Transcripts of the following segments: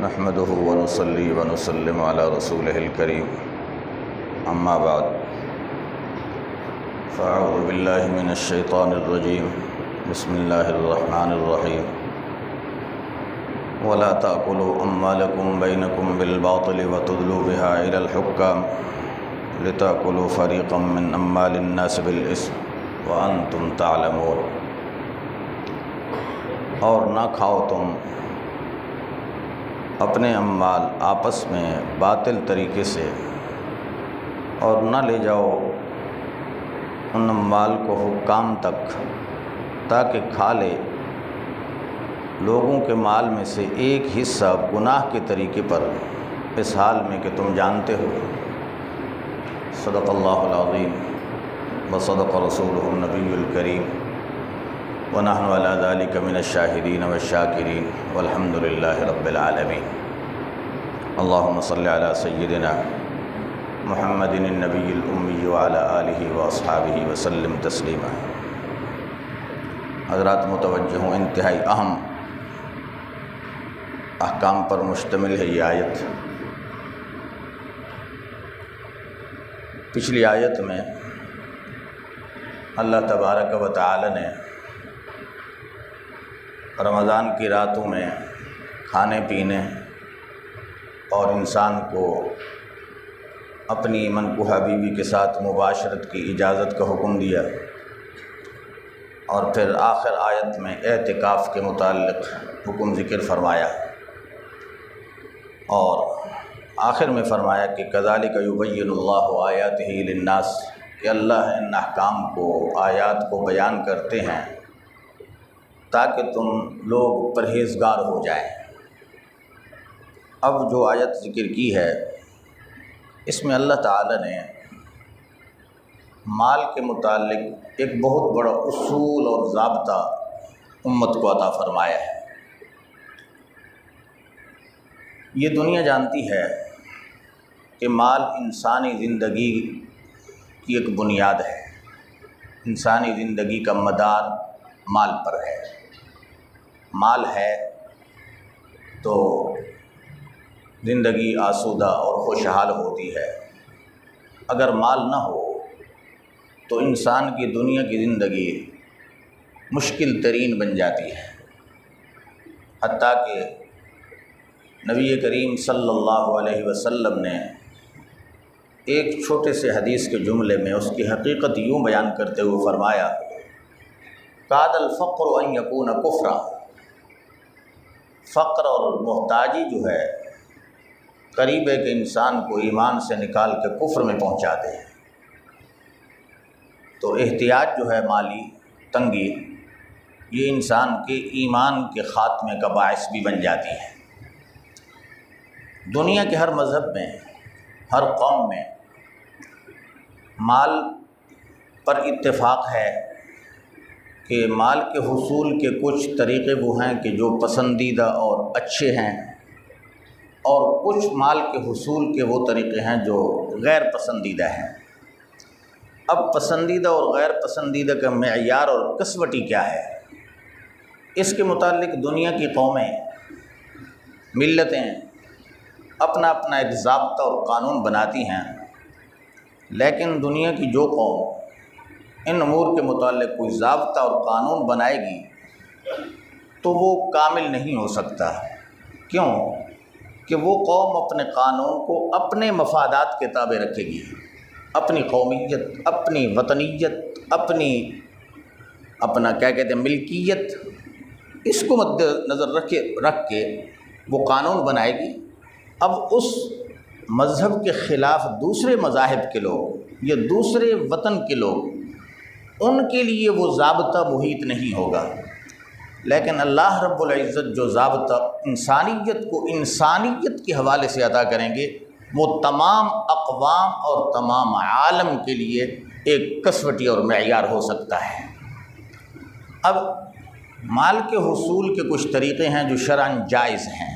نحمده ونصلي ونسلم على رسوله الكريم اما بعد فاعوذ بالله من الشيطان الرجيم بسم الله الرحمن الرحيم ولا تأكلوا أموالكم بينكم بالباطل وتدلوا بها إلى الحكام لتأكلوا فريقا من أموال الناس بالإثم وأنتم تعلمون، اور نہ کھاؤ تم اپنے اموال آپس میں باطل طریقے سے، اور نہ لے جاؤ ان اموال کو حکام تک تاکہ کھا لے لوگوں کے مال میں سے ایک حصہ گناہ کے طریقے پر، اس حال میں کہ تم جانتے ہو۔ صدق اللہ العظیم وصدق رسولہ النبی الکریم ونحن علی ذلک من الشاہدین والشاکرین والحمد للہ رب العالمین۔ اللہم صلی علی سیدنا محمد النبی الامی وعلی آلہ واصحابہ وسلم تسلیما۔ حضرات متوجہ ہوں، انتہائی اہم احکام پر مشتمل ہے یہ آیت۔ پچھلی آیت میں اللہ تبارک و تعالی نے رمضان کی راتوں میں کھانے پینے اور انسان کو اپنی منکوحہ بیوی کے ساتھ مباشرت کی اجازت کا حکم دیا، اور پھر آخر آیت میں اعتکاف کے متعلق حکم ذکر فرمایا، اور آخر میں فرمایا کہ کذالک یبین اللہ آیاتہ للناس، کہ اللہ ان احکام کو، آیات کو بیان کرتے ہیں تاکہ تم لوگ پرہیزگار ہو جائیں۔ اب جو آیت ذکر کی ہے اس میں اللہ تعالی نے مال کے متعلق ایک بہت بڑا اصول اور ضابطہ امت کو عطا فرمایا ہے۔ یہ دنیا جانتی ہے کہ مال انسانی زندگی کی ایک بنیاد ہے، انسانی زندگی کا مدار مال پر ہے۔ مال ہے تو زندگی آسودہ اور خوشحال ہوتی ہے، اگر مال نہ ہو تو انسان کی دنیا کی زندگی مشکل ترین بن جاتی ہے۔ حتیٰ کہ نبی کریم صلی اللہ علیہ وسلم نے ایک چھوٹے سے حدیث کے جملے میں اس کی حقیقت یوں بیان کرتے ہوئے فرمایا، کاد الفقر ان یکون کفرا، فقر اور محتاجی جو ہے قریب ہے کہ انسان کو ایمان سے نکال کے کفر میں پہنچا دے۔ تو احتیاج جو ہے، مالی تنگی، یہ انسان کے ایمان کے خاتمے کا باعث بھی بن جاتی ہے۔ دنیا کے ہر مذہب میں، ہر قوم میں مال پر اتفاق ہے کہ مال کے حصول کے کچھ طریقے وہ ہیں کہ جو پسندیدہ اور اچھے ہیں، اور کچھ مال کے حصول کے وہ طریقے ہیں جو غیر پسندیدہ ہیں۔ اب پسندیدہ اور غیر پسندیدہ کا معیار اور کسوٹی کیا ہے، اس کے متعلق دنیا کی قومیں، ملتیں اپنا اپنا ایک ضابطہ اور قانون بناتی ہیں، لیکن دنیا کی جو قوم ان امور کے متعلق کوئی ضابطہ اور قانون بنائے گی تو وہ کامل نہیں ہو سکتا۔ کیوں؟ کہ وہ قوم اپنے قانون کو اپنے مفادات کے تابع رکھے گی، اپنی قومیت، اپنی وطنیت، اپنا کیا کہتے ہیں ملکیت، اس کو مد نظر رکھ کے وہ قانون بنائے گی۔ اب اس مذہب کے خلاف دوسرے مذاہب کے لوگ یا دوسرے وطن کے لوگ، ان کے لیے وہ ضابطہ محیط نہیں ہوگا، لیکن اللہ رب العزت جو ضابطہ انسانیت کو انسانیت کے حوالے سے عطا کریں گے، وہ تمام اقوام اور تمام عالم کے لیے ایک کسوٹی اور معیار ہو سکتا ہے۔ اب مال کے حصول کے کچھ طریقے ہیں جو شرعاً جائز ہیں۔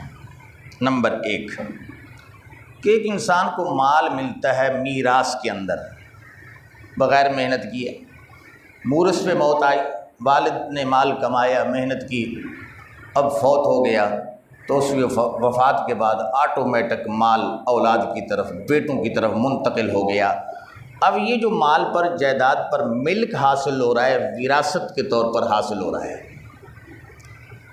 نمبر 1 کہ ایک انسان کو مال ملتا ہے میراث کے اندر بغیر محنت کیے، مورث پہ موت آئی، والد نے مال کمایا، محنت کی، اب فوت ہو گیا تو اس کی وفات کے بعد آٹومیٹک مال اولاد کی طرف، بیٹوں کی طرف منتقل ہو گیا۔ اب یہ جو مال پر، جائیداد پر ملک حاصل ہو رہا ہے، وراثت کے طور پر حاصل ہو رہا ہے۔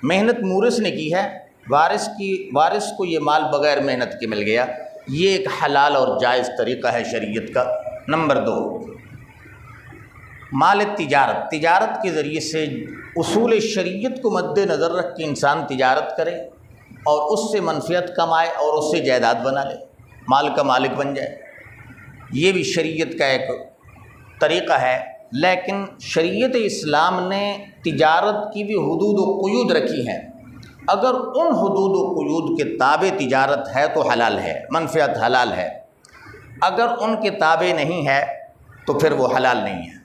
محنت مورث نے کی ہے، وارث کو یہ مال بغیر محنت کے مل گیا۔ یہ ایک حلال اور جائز طریقہ ہے شریعت کا۔ نمبر 2، مال تجارت کے ذریعے سے اصول شریعت کو مد نظر رکھ کے انسان تجارت کرے اور اس سے منفعت کمائے اور اس سے جائیداد بنا لے، مال کا مالک بن جائے۔ یہ بھی شریعت کا ایک طریقہ ہے، لیکن شریعت اسلام نے تجارت کی بھی حدود و قیود رکھی ہیں۔ اگر ان حدود و قیود کے تابع تجارت ہے تو حلال ہے، منفعت حلال ہے، اگر ان کے تابع نہیں ہے تو پھر وہ حلال نہیں ہے۔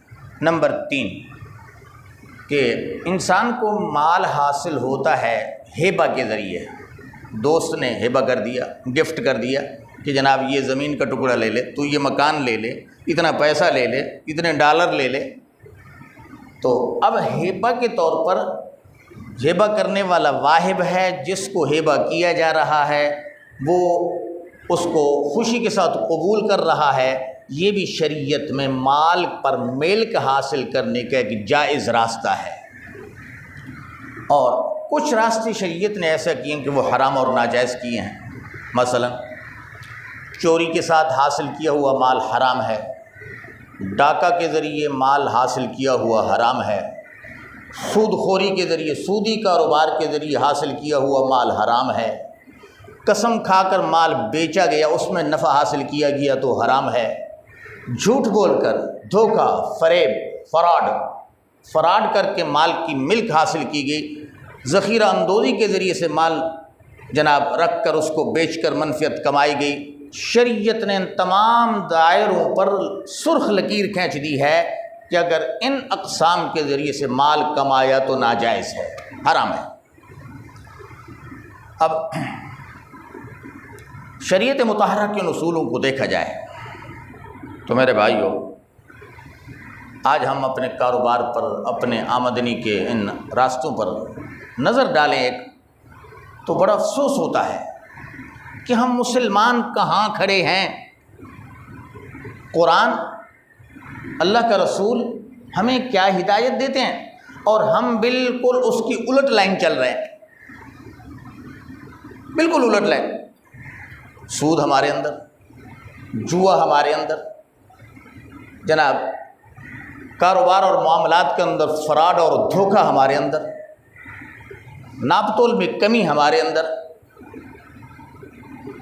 نمبر 3، کہ انسان کو مال حاصل ہوتا ہے ہبہ کے ذریعے۔ دوست نے ہبہ کر دیا، گفٹ کر دیا کہ جناب یہ زمین کا ٹکڑا لے لے، تو یہ مکان لے لے، اتنا پیسہ لے لے، اتنے ڈالر لے لے۔ تو اب ہبہ کے طور پر ہبہ کرنے والا واہب ہے، جس کو ہبہ کیا جا رہا ہے وہ اس کو خوشی کے ساتھ قبول کر رہا ہے۔ یہ بھی شریعت میں مال پر ملک حاصل کرنے کا ایک جائز راستہ ہے۔ اور کچھ راستے شریعت نے ایسا کیے ہیں کہ وہ حرام اور ناجائز کیے ہیں۔ مثلا چوری کے ساتھ حاصل کیا ہوا مال حرام ہے، ڈاکہ کے ذریعے مال حاصل کیا ہوا حرام ہے، سود خوری کے ذریعے، سودی کاروبار کے ذریعے حاصل کیا ہوا مال حرام ہے، قسم کھا کر مال بیچا گیا، اس میں نفع حاصل کیا گیا تو حرام ہے، جھوٹ بول کر، دھوکہ، فریب، فراڈ کر کے مال کی ملک حاصل کی گئی، ذخیرہ اندوزی کے ذریعے سے مال جناب رکھ کر اس کو بیچ کر منفعت کمائی گئی۔ شریعت نے ان تمام دائروں پر سرخ لکیر کھینچ دی ہے کہ اگر ان اقسام کے ذریعے سے مال کمایا تو ناجائز ہے، حرام ہے۔ اب شریعت مطہرہ کے اصولوں کو دیکھا جائے تو میرے بھائیو، آج ہم اپنے کاروبار پر، اپنے آمدنی کے ان راستوں پر نظر ڈالیں ایک تو بڑا افسوس ہوتا ہے کہ ہم مسلمان کہاں کھڑے ہیں۔ قرآن، اللہ کا رسول ہمیں کیا ہدایت دیتے ہیں اور ہم بالکل اس کی الٹ لائن چل رہے ہیں، بالکل الٹ لائن۔ سود ہمارے اندر، جوا ہمارے اندر، جناب کاروبار اور معاملات کے اندر فراڈ اور دھوکہ ہمارے اندر، ناپ تول میں کمی ہمارے اندر،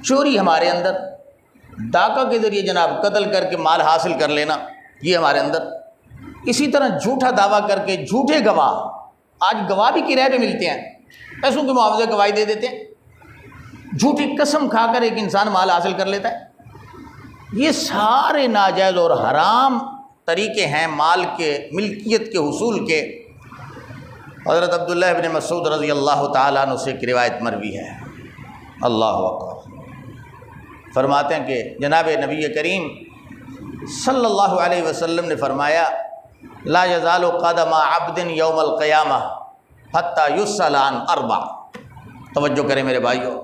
چوری ہمارے اندر، ڈاکہ کے ذریعے جناب قتل کر کے مال حاصل کر لینا یہ ہمارے اندر، اسی طرح جھوٹا دعویٰ کر کے جھوٹے گواہ، آج گواہ بھی کرائے پہ ملتے ہیں، پیسوں کے معاوضے گواہی دے دیتے ہیں، جھوٹی قسم کھا کر ایک انسان مال حاصل کر لیتا ہے۔ یہ سارے ناجائز اور حرام طریقے ہیں مال کے، ملکیت کے حصول کے۔ حضرت عبداللہ ابن مسعود رضی اللہ تعالیٰ عنہ سے ایک روایت مروی ہے، اللہ اکبر، فرماتے ہیں کہ جناب نبی کریم صلی اللہ علیہ وسلم نے فرمایا، لا یزال قدم عبد یوم القیامہ حتی یسأل عن اربع۔ توجہ کریں میرے بھائیو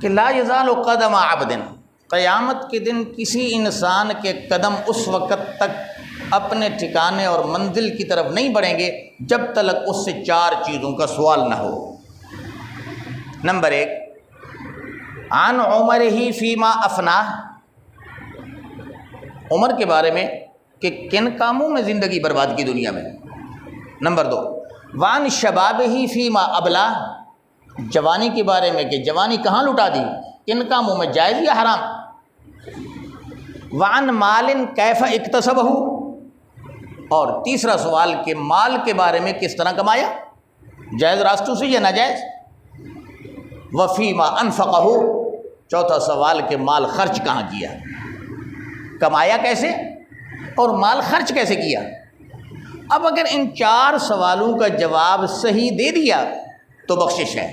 کہ لا یزال قدم عبد، قیامت کے دن کسی انسان کے قدم اس وقت تک اپنے ٹھکانے اور منزل کی طرف نہیں بڑھیں گے جب تک اس سے 4 چیزوں کا سوال نہ ہو۔ نمبر 1، عن عمرہ فیما افناہ، عمر کے بارے میں کہ کن کاموں میں زندگی برباد کی دنیا میں۔ نمبر 2، وعن شبابہ فیما ابلا، جوانی کے بارے میں کہ جوانی کہاں لٹا دی، کن کاموں میں، جائز یا حرام۔ وعن مال کیف اکتسبہ، اور تیسرا سوال کہ مال کے بارے میں کس طرح کمایا، جائز راستوں سے یا ناجائز۔ وفیما انفقہ، چوتھا سوال کہ مال خرچ کہاں کیا، کمایا کیسے اور مال خرچ کیسے کیا۔ اب اگر ان 4 سوالوں کا جواب صحیح دے دیا تو بخشش ہے،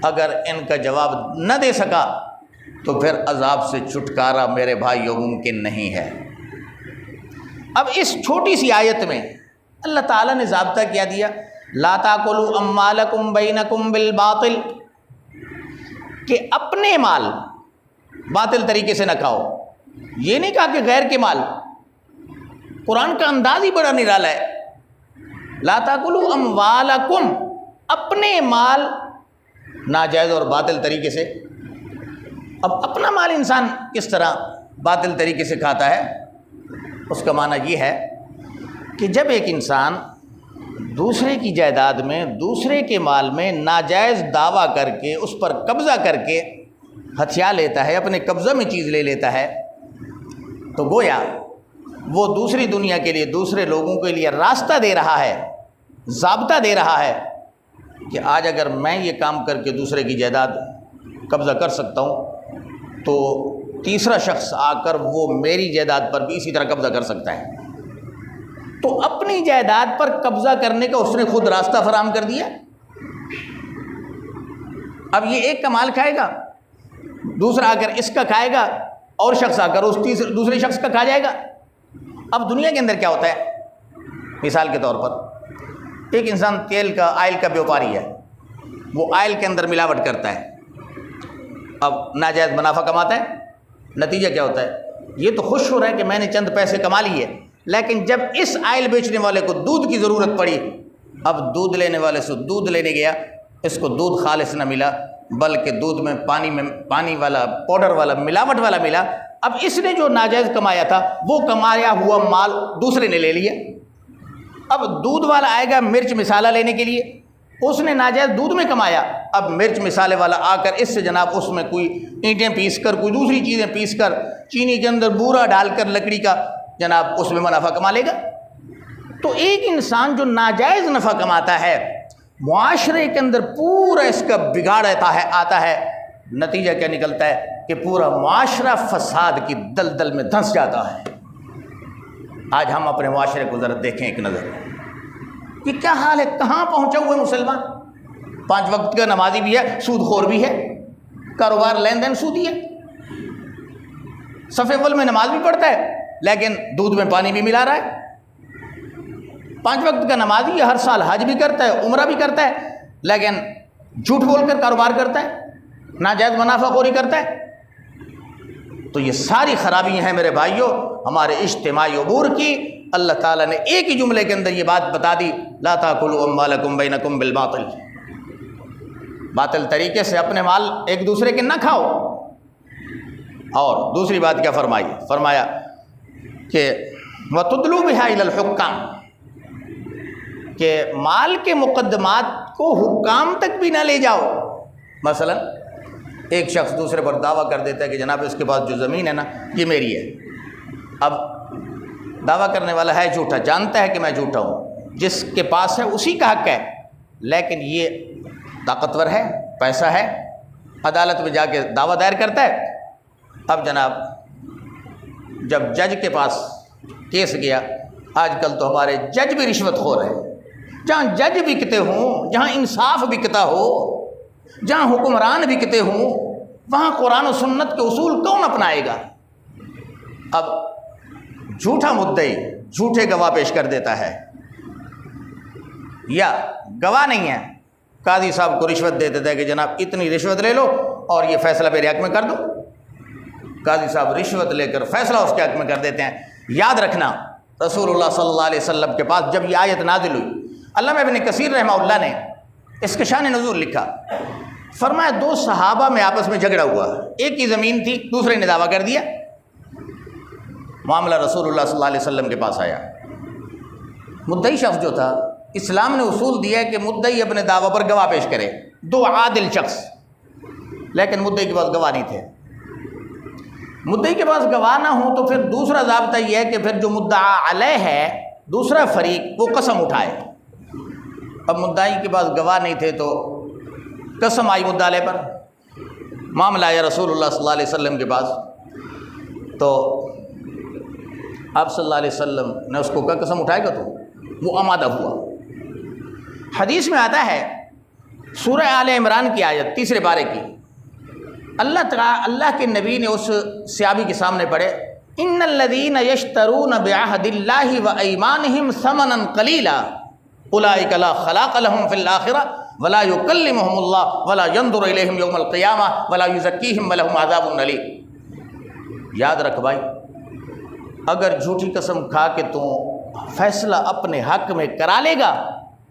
اگر ان کا جواب نہ دے سکا تو پھر عذاب سے چھٹکارا میرے بھائیوں ممکن نہیں ہے۔ اب اس چھوٹی سی آیت میں اللہ تعالیٰ نے ضابطہ کیا دیا، لا تاکلوا اموالکم بینکم بالباطل، کہ اپنے مال باطل طریقے سے نہ کھاؤ. یہ نہیں کہا کہ غیر کے مال. قرآن کا انداز ہی بڑا نرالا ہے. لا تاکلوا اموالکم، اپنے مال ناجائز اور باطل طریقے سے. اب اپنا مال انسان کس طرح باطل طریقے سے کھاتا ہے؟ اس کا معنی یہ ہے کہ جب ایک انسان دوسرے کی جائیداد میں، دوسرے کے مال میں ناجائز دعویٰ کر کے اس پر قبضہ کر کے ہتھیا لیتا ہے، اپنے قبضہ میں چیز لے لیتا ہے، تو گویا وہ دوسری دنیا کے لیے، دوسرے لوگوں کے لیے راستہ دے رہا ہے، ضابطہ دے رہا ہے کہ آج اگر میں یہ کام کر کے دوسرے کی جائیداد قبضہ کر سکتا ہوں تو تیسرا شخص آ کر وہ میری جائیداد پر بھی اسی طرح قبضہ کر سکتا ہے. تو اپنی جائیداد پر قبضہ کرنے کا اس نے خود راستہ فراہم کر دیا. اب یہ ایک کا مال کھائے گا، دوسرا آ کر اس کا کھائے گا، اور شخص آ کر اس دوسرے شخص کا کھا جائے گا. اب دنیا کے اندر کیا ہوتا ہے؟ مثال کے طور پر ایک انسان تیل کا، آئل کا بیوپاری ہے، وہ آئل کے اندر ملاوٹ کرتا ہے، اب ناجائز منافع کماتا ہے. نتیجہ کیا ہوتا ہے؟ یہ تو خوش ہو رہا ہے کہ میں نے چند پیسے کما لیے، لیکن جب اس آئل بیچنے والے کو دودھ کی ضرورت پڑی، اب دودھ لینے والے سے دودھ لینے گیا، اس کو دودھ خالص نہ ملا بلکہ دودھ میں پانی والا، پاؤڈر والا، ملاوٹ والا ملا. اب اس نے جو ناجائز کمایا تھا وہ کمایا ہوا مال دوسرے نے لے لیا. اب دودھ والا آئے گا مرچ مسالہ لینے کے لیے، اس نے ناجائز دودھ میں کمایا، اب مرچ مسالے والا آ کر اس سے جناب اس میں کوئی اینٹیں پیس کر، کوئی دوسری چیزیں پیس کر، چینی کے اندر بورا ڈال کر لکڑی کا، جناب اس میں منافع کما لے گا. تو ایک انسان جو ناجائز نفع کماتا ہے، معاشرے کے اندر پورا اس کا بگاڑ آتا ہے. نتیجہ کیا نکلتا ہے کہ پورا معاشرہ فساد کی دلدل میں دھنس جاتا ہے. آج ہم اپنے معاشرے کو ذرا دیکھیں ایک نظر، یہ کیا حال ہے؟ کہاں پہنچا ہوا ہے مسلمان؟ 5 وقت کا نمازی بھی ہے، سود خور بھی ہے، کاروبار لین دین سودی ہے، صف اول میں نماز بھی پڑھتا ہے لیکن دودھ میں پانی بھی ملا رہا ہے. 5 وقت کا نمازی ہر سال حج بھی کرتا ہے، عمرہ بھی کرتا ہے، لیکن جھوٹ بول کر کاروبار کرتا ہے، ناجائز منافع خوری کرتا ہے. تو یہ ساری خرابیاں ہیں میرے بھائیوں ہمارے اجتماعی امور کی. اللہ تعالیٰ نے ایک ہی جملے کے اندر یہ بات بتا دی، لا تاکلوا اموالکم بینکم بالباطل، باطل طریقے سے اپنے مال ایک دوسرے کے نہ کھاؤ. اور دوسری بات کیا فرمائی؟ فرمایا کہ وَتُدْلُوا بِهَا إِلَى الْحُكَّامِ، کہ مال کے مقدمات کو حکام تک بھی نہ لے جاؤ. مثلا ایک شخص دوسرے پر دعویٰ کر دیتا ہے کہ جناب اس کے پاس جو زمین ہے نا یہ میری ہے. اب دعویٰ کرنے والا ہے جھوٹا، جانتا ہے کہ میں جھوٹا ہوں، جس کے پاس ہے اسی کا حق ہے، لیکن یہ طاقتور ہے، پیسہ ہے، عدالت میں جا کے دعویٰ دائر کرتا ہے. اب جناب جب جج کے پاس کیس گیا، آج کل تو ہمارے جج بھی رشوت خور ہیں. جہاں جج بکتے ہوں، جہاں انصاف بکتا ہو، جہاں حکمران بکتے ہوں، وہاں قرآن و سنت کے اصول کون اپنائے گا؟ اب جھوٹا مدعی جھوٹے گواہ پیش کر دیتا ہے، یا گواہ نہیں ہے، قاضی صاحب کو رشوت دے دیتا ہے کہ جناب اتنی رشوت لے لو اور یہ فیصلہ میرے حق میں کر دو. قاضی صاحب رشوت لے کر فیصلہ اس کے حق میں کر دیتے ہیں. یاد رکھنا رسول اللہ صلی اللہ علیہ وسلم کے پاس جب یہ آیت نازل ہوئی، علامہ ابن کثیر رحمہ اللہ نے اس کے شان نزول لکھا. فرمایا 2 صحابہ میں آپس میں جھگڑا ہوا، ایک کی زمین تھی، دوسرے نے دعویٰ کر دیا. معاملہ رسول اللہ صلی اللہ علیہ وسلم کے پاس آیا. مدعی شخص جو تھا، اسلام نے اصول دیا ہے کہ مدعی اپنے دعویٰ پر گواہ پیش کرے، 2 عادل شخص، لیکن مدعی کے پاس گواہ نہیں تھے. مدعی کے پاس گواہ نہ ہوں تو پھر دوسرا ضابطہ یہ ہے کہ پھر جو مدعا علیہ ہے دوسرا فریق وہ قسم اٹھائے. اب مدعی کے پاس گواہ نہیں تھے تو قسم آئی مدعا علیہ پر. معاملہ آیا رسول اللہ صلی اللہ علیہ وسلم کے پاس، تو آپ صلی اللہ علیہ وسلم نے اس کو کہا قسم اٹھائے گا؟ تو وہ آمادہ ہوا. حدیث میں آتا ہے سورہ آل عمران کی آیت 3 پارے کی، اللہ کے نبی نے اس صحابی کے سامنے پڑھے، ان الذین یشترون بعہد اللہ و ایمانہم ثمنا قلیلا اولئک لا خلاق لهم فی الآخرہ ولا یکلمهم اللہ ولا ینظر الیہم یوم القیامہ ولا یزکیہم ولہم عذاب علیم۔ یاد رکھ بھائی، اگر جھوٹی قسم کھا کے تو فیصلہ اپنے حق میں کرا لے گا،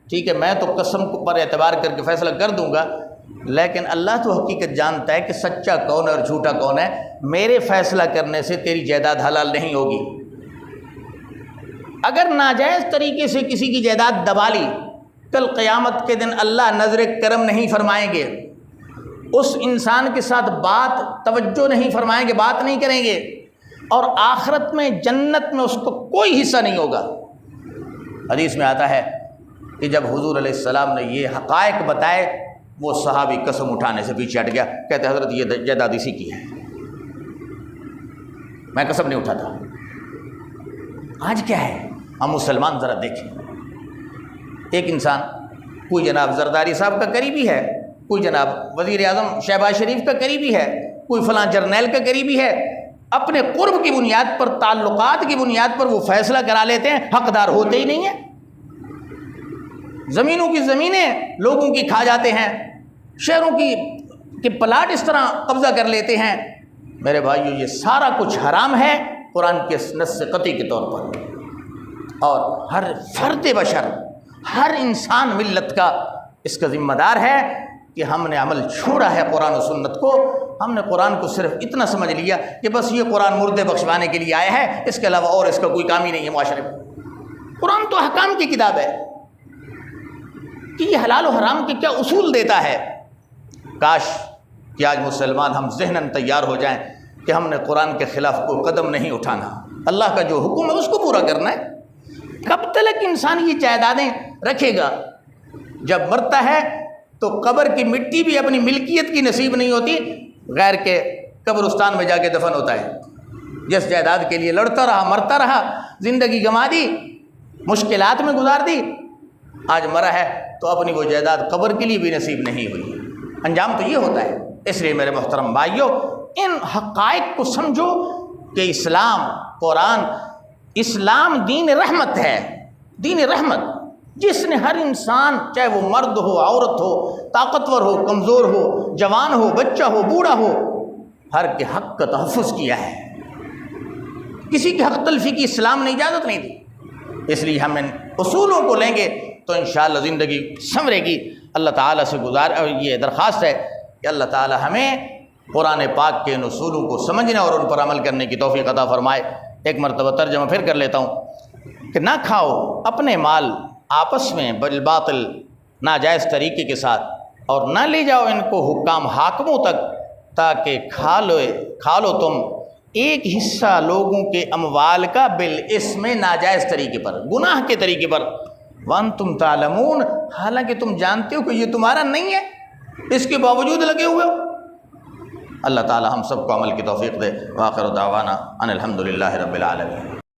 ٹھیک ہے، میں تو قسم پر اعتبار کر کے فیصلہ کر دوں گا، لیکن اللہ تو حقیقت جانتا ہے کہ سچا کون ہے اور جھوٹا کون ہے۔ میرے فیصلہ کرنے سے تیری جائیداد حلال نہیں ہوگی۔ اگر ناجائز طریقے سے کسی کی جائیداد دبا لی، کل قیامت کے دن اللہ نظر کرم نہیں فرمائیں گے، اس انسان کے ساتھ بات توجہ نہیں فرمائیں گے، بات نہیں کریں گے، اور آخرت میں جنت میں اس کو کوئی حصہ نہیں ہوگا۔ حدیث میں آتا ہے کہ جب حضور علیہ السلام نے یہ حقائق بتائے، وہ صحابی قسم اٹھانے سے پیچھے ہٹ گیا، کہتے حضرت یہ جائیداد اسی کی ہے، میں قسم نہیں اٹھاتا۔ آج کیا ہے، ہم مسلمان ذرا دیکھیں، ایک انسان کوئی جناب زرداری صاحب کا قریبی ہے، کوئی جناب وزیر اعظم شہباز شریف کا قریبی ہے، کوئی فلاں جرنیل کا قریبی ہے، اپنے قرب کی بنیاد پر، تعلقات کی بنیاد پر وہ فیصلہ کرا لیتے ہیں، حقدار ہوتے ہی نہیں ہیں، زمینوں کی زمینیں لوگوں کی کھا جاتے ہیں، شہروں کی پلاٹ اس طرح قبضہ کر لیتے ہیں۔ میرے بھائیو، یہ سارا کچھ حرام ہے قرآن کے نص قطعی کے طور پر، اور ہر فرد بشر، ہر انسان ملت کا اس کا ذمہ دار ہے کہ ہم نے عمل چھوڑا ہے قرآن و سنت کو۔ ہم نے قرآن کو صرف اتنا سمجھ لیا کہ بس یہ قرآن مردے بخشوانے کے لیے آیا ہے، اس کے علاوہ اور اس کا کوئی کام ہی نہیں ہے معاشرے میں۔ قرآن تو احکام کی کتاب ہے کہ یہ حلال و حرام کے کیا اصول دیتا ہے۔ کاش کہ آج مسلمان ہم ذہناً تیار ہو جائیں کہ ہم نے قرآن کے خلاف کوئی قدم نہیں اٹھانا، اللہ کا جو حکم ہے اس کو پورا کرنا ہے۔ کب تک انسان یہ جائیدادیں رکھے گا؟ جب مرتا ہے تو قبر کی مٹی بھی اپنی ملکیت کی نصیب نہیں ہوتی، غیر کے قبرستان میں جا کے دفن ہوتا ہے۔ جس جائیداد کے لیے لڑتا رہا، مرتا رہا، زندگی گنوا دی، مشکلات میں گزار دی، آج مرا ہے تو اپنی وہ جائیداد قبر کے لیے بھی نصیب نہیں ہوئی۔ انجام تو یہ ہوتا ہے۔ اس لیے میرے محترم بھائیوں، ان حقائق کو سمجھو کہ اسلام، قرآن، اسلام دین رحمت ہے، دین رحمت، جس نے ہر انسان، چاہے وہ مرد ہو، عورت ہو، طاقتور ہو، کمزور ہو، جوان ہو، بچہ ہو، بوڑھا ہو، ہر کے حق کا تحفظ کیا ہے۔ کسی کی حق تلفی کی اسلام نے اجازت نہیں دی۔ اس لیے ہم ان اصولوں کو لیں گے تو انشاءاللہ زندگی سنورے گی۔ اللہ تعالیٰ سے یہ درخواست ہے کہ اللہ تعالیٰ ہمیں قرآن پاک کے ان اصولوں کو سمجھنے اور ان پر عمل کرنے کی توفیق عطا فرمائے۔ ایک مرتبہ ترجمہ پھر کر لیتا ہوں کہ نہ کھاؤ اپنے مال آپس میں بالباطل، ناجائز طریقے کے ساتھ، اور نہ لے جاؤ ان کو حکام حاکموں تک تاکہ کھا لو تم ایک حصہ لوگوں کے اموال کا بالاسم، ناجائز طریقے پر، گناہ کے طریقے پر، وانتم تعلمون، حالانکہ تم جانتے ہو کہ یہ تمہارا نہیں ہے، اس کے باوجود لگے ہوئے ہو۔ اللہ تعالی ہم سب کو عمل کی توفیق دے۔ وآخر دعوانا ان الحمد للہ رب العالمین۔